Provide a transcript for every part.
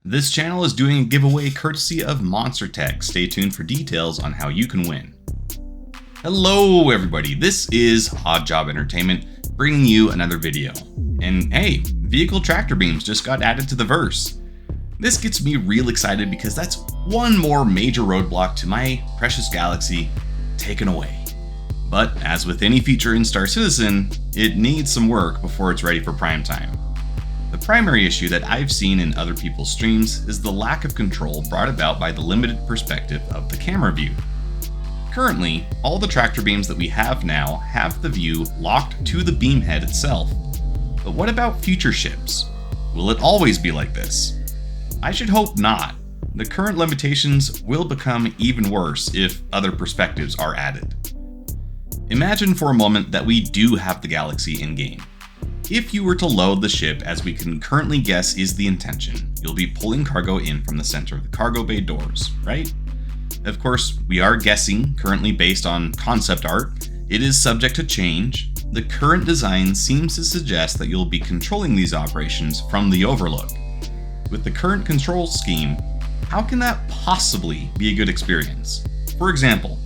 This channel is doing a giveaway courtesy of Monster Tech. Stay tuned for details on how you can win. Hello everybody, this is Odd Job Entertainment bringing you another video. And hey, vehicle tractor beams just got added to the verse. This gets me real excited because that's one more major roadblock to my precious galaxy taken away. But as with any feature in Star Citizen, it needs some work before it's ready for prime time. The primary issue that I've seen in other people's streams is the lack of control brought about by the limited perspective of the camera view. Currently, all the tractor beams that we have now have the view locked to the beam head itself. But what about future ships? Will it always be like this? I should hope not. The current limitations will become even worse if other perspectives are added. Imagine for a moment that we do have the Galaxy in-game. If you were to load the ship as we can currently guess is the intention, you'll be pulling cargo in from the center of the cargo bay doors, right? Of course, we are guessing, currently based on concept art. It is subject to change. The current design seems to suggest that you'll be controlling these operations from the overlook. With the current control scheme, how can that possibly be a good experience? For example,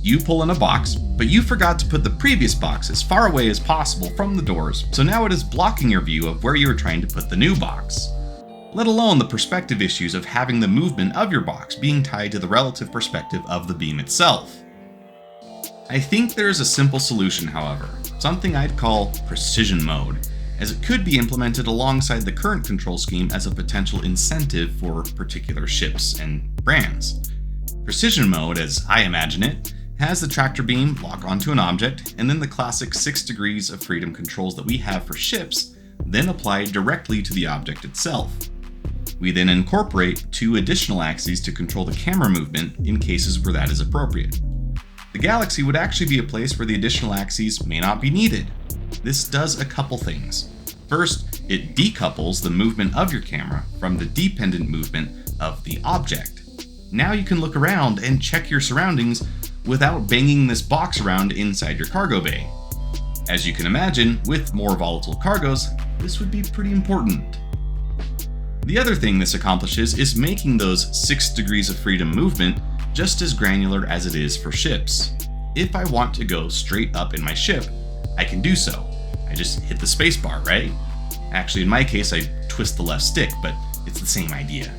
you pull in a box, but you forgot to put the previous box as far away as possible from the doors, so now it is blocking your view of where you were trying to put the new box. Let alone the perspective issues of having the movement of your box being tied to the relative perspective of the beam itself. I think there is a simple solution, however, something I'd call precision mode, as it could be implemented alongside the current control scheme as a potential incentive for particular ships and brands. Precision mode, as I imagine it, has the tractor beam lock onto an object, and then the classic 6 degrees of freedom controls that we have for ships then apply directly to the object itself. We then incorporate 2 additional axes to control the camera movement in cases where that is appropriate. The Galaxy would actually be a place where the additional axes may not be needed. This does a couple things. First, it decouples the movement of your camera from the dependent movement of the object. Now you can look around and check your surroundings without banging this box around inside your cargo bay. As you can imagine, with more volatile cargoes, this would be pretty important. The other thing this accomplishes is making those 6 degrees of freedom movement just as granular as it is for ships. If I want to go straight up in my ship, I can do so. I just hit the spacebar, right? Actually, in my case, I twist the left stick, but it's the same idea.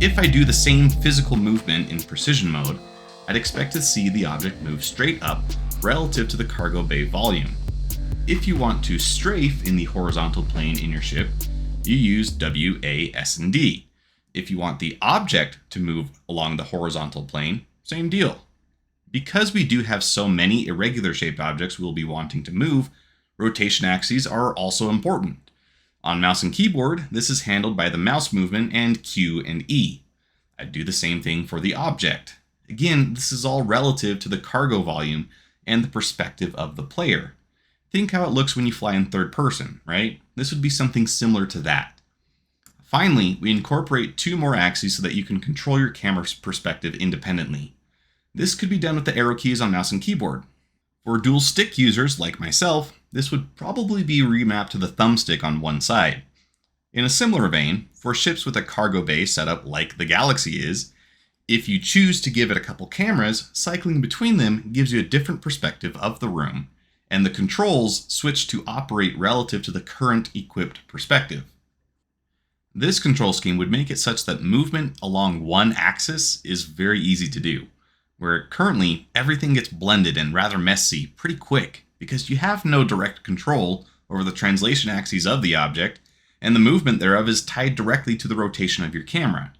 If I do the same physical movement in precision mode, I'd expect to see the object move straight up relative to the cargo bay volume. If you want to strafe in the horizontal plane in your ship, you use W, A, S, and D. If you want the object to move along the horizontal plane, same deal. Because we do have so many irregular shaped objects we'll be wanting to move, rotation axes are also important. On mouse and keyboard, this is handled by the mouse movement and Q and E. I'd do the same thing for the object. Again, this is all relative to the cargo volume and the perspective of the player. Think how it looks when you fly in third person, right? This would be something similar to that. Finally, we incorporate 2 more axes so that you can control your camera's perspective independently. This could be done with the arrow keys on mouse and keyboard. For dual stick users like myself, this would probably be remapped to the thumbstick on one side. In a similar vein, for ships with a cargo bay set up like the Galaxy is, if you choose to give it a couple cameras, cycling between them gives you a different perspective of the room, and the controls switch to operate relative to the current equipped perspective. This control scheme would make it such that movement along one axis is very easy to do, where currently everything gets blended and rather messy pretty quick because you have no direct control over the translation axes of the object, and the movement thereof is tied directly to the rotation of your camera.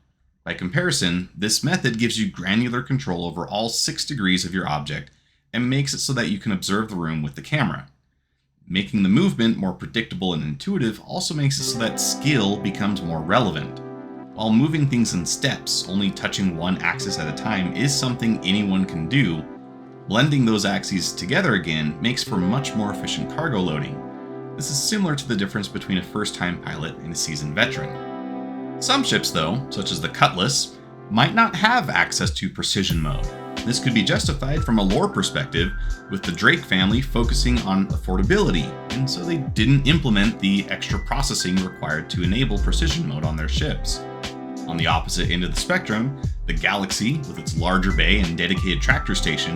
By comparison, this method gives you granular control over all 6 degrees of your object and makes it so that you can observe the room with the camera. Making the movement more predictable and intuitive also makes it so that skill becomes more relevant. While moving things in steps, only touching one axis at a time is something anyone can do, blending those axes together again makes for much more efficient cargo loading. This is similar to the difference between a first-time pilot and a seasoned veteran. Some ships, though, such as the Cutlass, might not have access to precision mode. This could be justified from a lore perspective, with the Drake family focusing on affordability, and so they didn't implement the extra processing required to enable precision mode on their ships. On the opposite end of the spectrum, the Galaxy, with its larger bay and dedicated tractor station,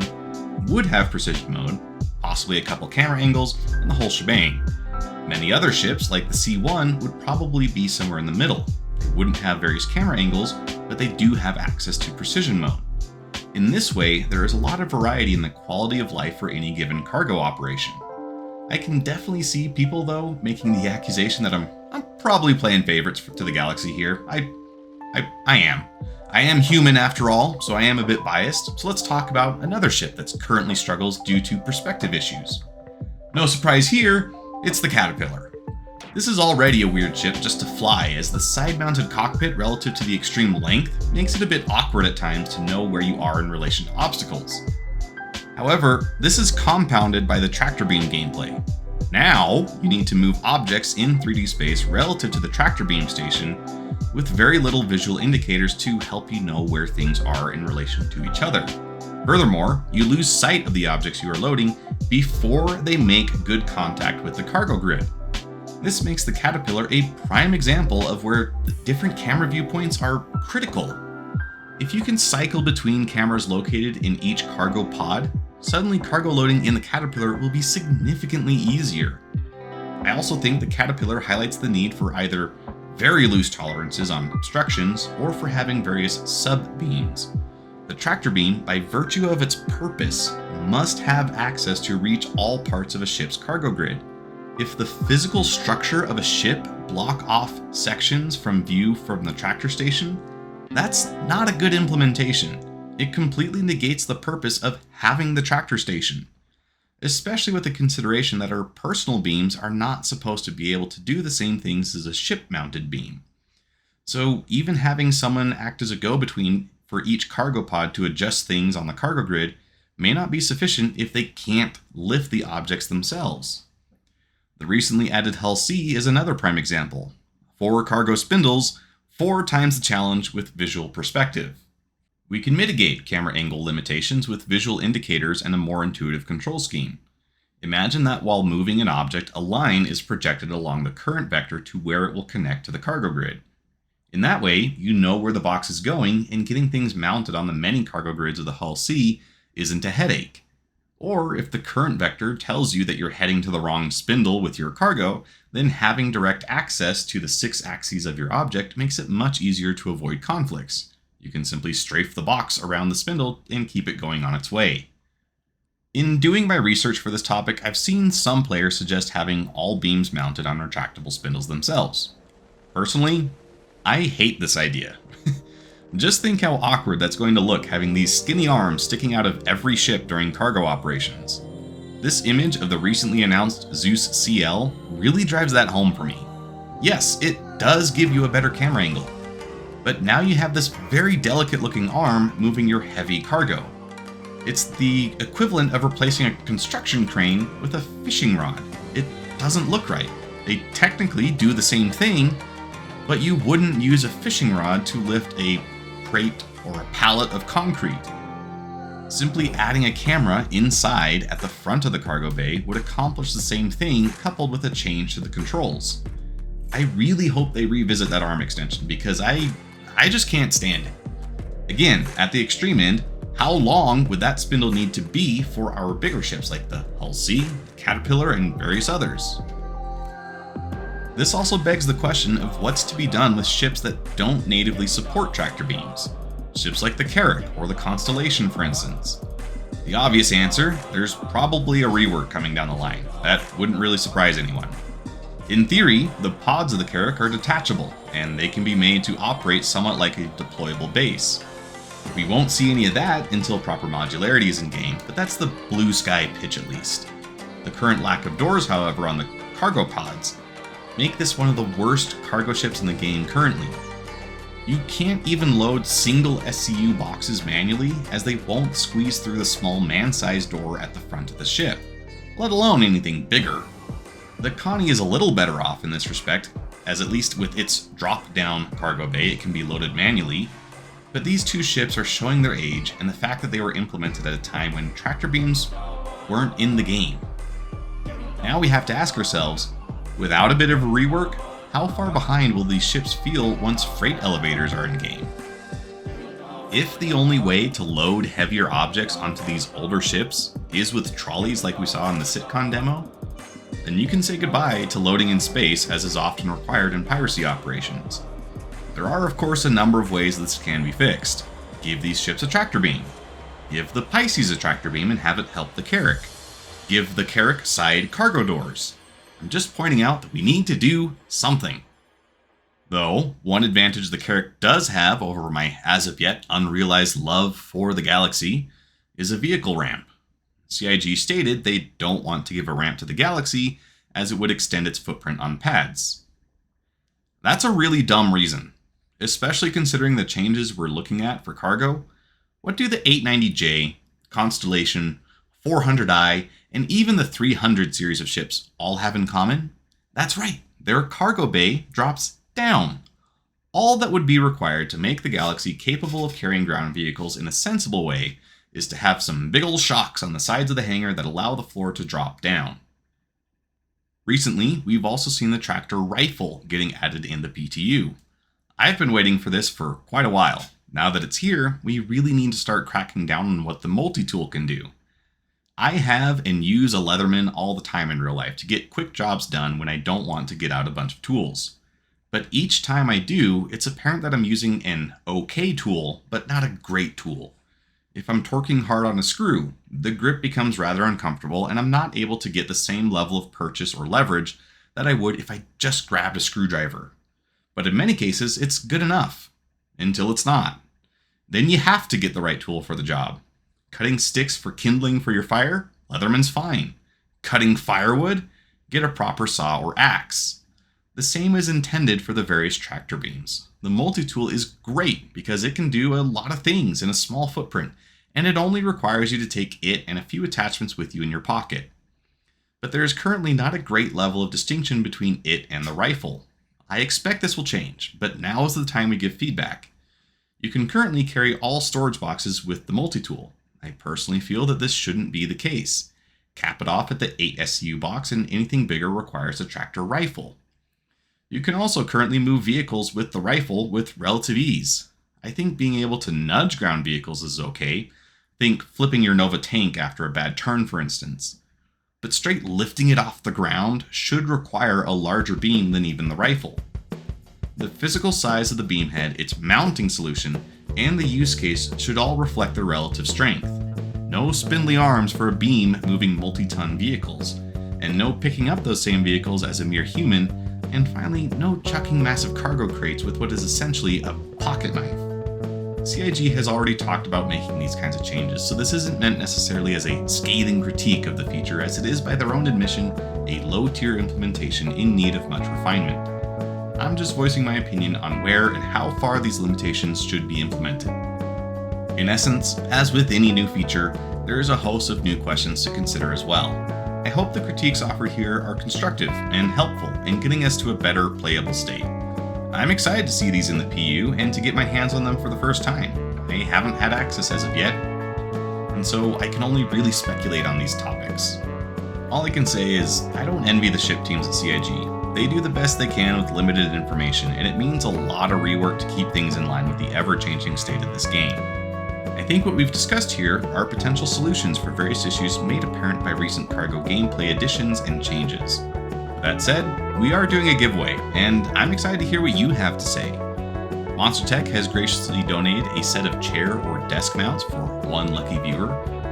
would have precision mode, possibly a couple camera angles, and the whole shebang. Many other ships, like the C-1, would probably be somewhere in the middle. They wouldn't have various camera angles, but they do have access to precision mode. In this way, there is a lot of variety in the quality of life for any given cargo operation. I can definitely see people, though, making the accusation that I'm probably playing favorites to the Galaxy here. I am. I am human after all, so I am a bit biased, so let's talk about another ship that currently struggles due to perspective issues. No surprise here, it's the Caterpillar. This is already a weird ship just to fly, as the side-mounted cockpit relative to the extreme length makes it a bit awkward at times to know where you are in relation to obstacles. However, this is compounded by the tractor beam gameplay. Now, you need to move objects in 3D space relative to the tractor beam station with very little visual indicators to help you know where things are in relation to each other. Furthermore, you lose sight of the objects you are loading before they make good contact with the cargo grid. This makes the Caterpillar a prime example of where the different camera viewpoints are critical. If you can cycle between cameras located in each cargo pod, suddenly cargo loading in the Caterpillar will be significantly easier. I also think the Caterpillar highlights the need for either very loose tolerances on obstructions or for having various sub-beams. The tractor beam, by virtue of its purpose, must have access to reach all parts of a ship's cargo grid. If the physical structure of a ship block off sections from view from the tractor station, that's not a good implementation. It completely negates the purpose of having the tractor station, especially with the consideration that our personal beams are not supposed to be able to do the same things as a ship-mounted beam. So even having someone act as a go-between for each cargo pod to adjust things on the cargo grid may not be sufficient if they can't lift the objects themselves. The recently added Hull C is another prime example. 4 cargo spindles, 4 times the challenge with visual perspective. We can mitigate camera angle limitations with visual indicators and a more intuitive control scheme. Imagine that while moving an object, a line is projected along the current vector to where it will connect to the cargo grid. In that way, you know where the box is going, and getting things mounted on the many cargo grids of the Hull C isn't a headache. Or if the current vector tells you that you're heading to the wrong spindle with your cargo, then having direct access to the 6 axes of your object makes it much easier to avoid conflicts. You can simply strafe the box around the spindle and keep it going on its way. In doing my research for this topic, I've seen some players suggest having all beams mounted on retractable spindles themselves. Personally, I hate this idea. Just think how awkward that's going to look having these skinny arms sticking out of every ship during cargo operations. This image of the recently announced Zeus CL really drives that home for me. Yes, it does give you a better camera angle, but now you have this very delicate looking arm moving your heavy cargo. It's the equivalent of replacing a construction crane with a fishing rod. It doesn't look right. They technically do the same thing, but you wouldn't use a fishing rod to lift a crate or a pallet of concrete. Simply adding a camera inside at the front of the cargo bay would accomplish the same thing, coupled with a change to the controls. I really hope they revisit that arm extension because I just can't stand it. Again, at the extreme end, how long would that spindle need to be for our bigger ships like the Hull C, the Caterpillar, and various others? This also begs the question of what's to be done with ships that don't natively support tractor beams. Ships like the Carrack or the Constellation, for instance. The obvious answer, there's probably a rework coming down the line. That wouldn't really surprise anyone. In theory, the pods of the Carrack are detachable, and they can be made to operate somewhat like a deployable base. We won't see any of that until proper modularity is in game, but that's the blue sky pitch at least. The current lack of doors, however, on the cargo pods make this one of the worst cargo ships in the game currently. You can't even load single SCU boxes manually, as they won't squeeze through the small man-sized door at the front of the ship, let alone anything bigger. The Connie is a little better off in this respect, as at least with its drop-down cargo bay it can be loaded manually, but these two ships are showing their age and the fact that they were implemented at a time when tractor beams weren't in the game. Now we have to ask ourselves, without a bit of a rework, how far behind will these ships feel once freight elevators are in game? If the only way to load heavier objects onto these older ships is with trolleys like we saw in the Sitcon demo, then you can say goodbye to loading in space as is often required in piracy operations. There are of course a number of ways this can be fixed. Give these ships a tractor beam. Give the Pisces a tractor beam and have it help the Carrack. Give the Carrack side cargo doors. I'm just pointing out that we need to do something. Though, one advantage the Carrack does have over my as-of-yet unrealized love for the Galaxy is a vehicle ramp. CIG stated they don't want to give a ramp to the Galaxy as it would extend its footprint on pads. That's a really dumb reason, especially considering the changes we're looking at for cargo. What do the 890J, Constellation, 400i, and even the 300 series of ships all have in common? That's right, their cargo bay drops down. All that would be required to make the Galaxy capable of carrying ground vehicles in a sensible way is to have some big ol' shocks on the sides of the hangar that allow the floor to drop down. Recently, we've also seen the tractor rifle getting added in the PTU. I've been waiting for this for quite a while. Now that it's here, we really need to start cracking down on what the multi-tool can do. I have and use a Leatherman all the time in real life to get quick jobs done when I don't want to get out a bunch of tools. But each time I do, it's apparent that I'm using an okay tool, but not a great tool. If I'm torquing hard on a screw, the grip becomes rather uncomfortable and I'm not able to get the same level of purchase or leverage that I would if I just grabbed a screwdriver. But in many cases, it's good enough. Until it's not. Then you have to get the right tool for the job. Cutting sticks for kindling for your fire? Leatherman's fine. Cutting firewood? Get a proper saw or axe. The same is intended for the various tractor beams. The multi-tool is great because it can do a lot of things in a small footprint, and it only requires you to take it and a few attachments with you in your pocket. But there is currently not a great level of distinction between it and the rifle. I expect this will change, but now is the time we give feedback. You can currently carry all storage boxes with the multi-tool. I personally feel that this shouldn't be the case. Cap it off at the 8 SCU box, and anything bigger requires a tractor rifle. You can also currently move vehicles with the rifle with relative ease. I think being able to nudge ground vehicles is okay. Think flipping your Nova tank after a bad turn, for instance. But straight lifting it off the ground should require a larger beam than even the rifle. The physical size of the beam head, its mounting solution, and the use case should all reflect their relative strength. No spindly arms for a beam moving multi-ton vehicles, and no picking up those same vehicles as a mere human, and finally, no chucking massive cargo crates with what is essentially a pocket knife. CIG has already talked about making these kinds of changes, so this isn't meant necessarily as a scathing critique of the feature, as it is by their own admission a low-tier implementation in need of much refinement. I'm just voicing my opinion on where and how far these limitations should be implemented. In essence, as with any new feature, there is a host of new questions to consider as well. I hope the critiques offered here are constructive and helpful in getting us to a better playable state. I'm excited to see these in the PU and to get my hands on them for the first time. I haven't had access as of yet, and so I can only really speculate on these topics. All I can say is, I don't envy the ship teams at CIG. They do the best they can with limited information, and it means a lot of rework to keep things in line with the ever-changing state of this game. I think what we've discussed here are potential solutions for various issues made apparent by recent cargo gameplay additions and changes. With that said, we are doing a giveaway, and I'm excited to hear what you have to say. MonsterTech has graciously donated a set of chair or desk mounts for one lucky viewer.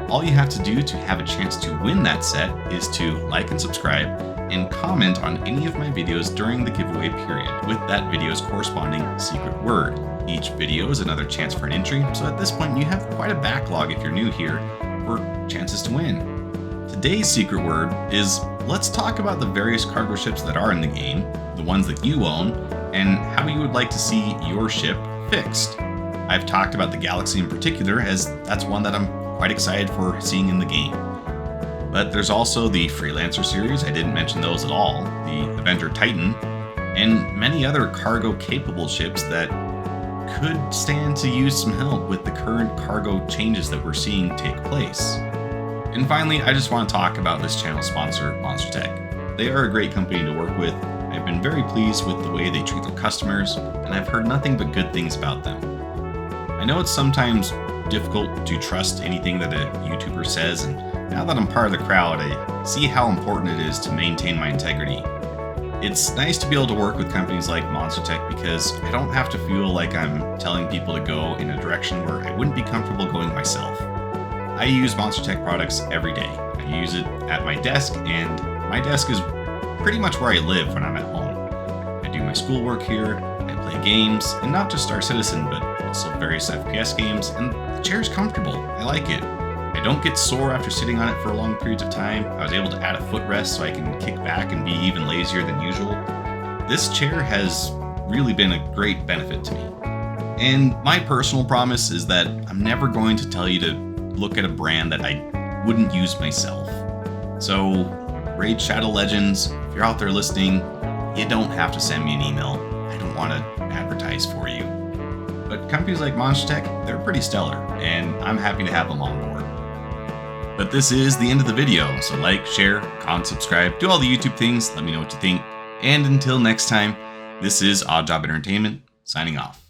All you have to do to have a chance to win that set is to like and subscribe, and comment on any of my videos during the giveaway period with that video's corresponding secret word. Each video is another chance for an entry, so at this point you have quite a backlog if you're new here for chances to win. Today's secret word is, let's talk about the various cargo ships that are in the game, the ones that you own, and how you would like to see your ship fixed. I've talked about the Galaxy in particular, as that's one that I'm quite excited for seeing in the game. But there's also the Freelancer series, I didn't mention those at all, the Avenger Titan, and many other cargo-capable ships that could stand to use some help with the current cargo changes that we're seeing take place. And finally, I just want to talk about this channel sponsor, MonsterTech. They are a great company to work with. I've been very pleased with the way they treat their customers, and I've heard nothing but good things about them. I know it's sometimes difficult to trust anything that a YouTuber says, and now that I'm part of the crowd, I see how important it is to maintain my integrity. It's nice to be able to work with companies like Monstertech because I don't have to feel like I'm telling people to go in a direction where I wouldn't be comfortable going myself. I use Monstertech products every day. I use it at my desk, and my desk is pretty much where I live when I'm at home. I do my schoolwork here, I play games, and not just Star Citizen, but also various FPS games, and the chair is comfortable. I like it. I don't get sore after sitting on it for long periods of time. I was able to add a footrest so I can kick back and be even lazier than usual. This chair has really been a great benefit to me. And my personal promise is that I'm never going to tell you to look at a brand that I wouldn't use myself. So, Raid Shadow Legends, if you're out there listening, you don't have to send me an email. I don't want to advertise for you. But companies like Monstertech, they're pretty stellar, and I'm happy to have them on board. But this is the end of the video, so like, share, comment, subscribe, do all the YouTube things, let me know what you think. And until next time, this is Odd Job Entertainment, signing off.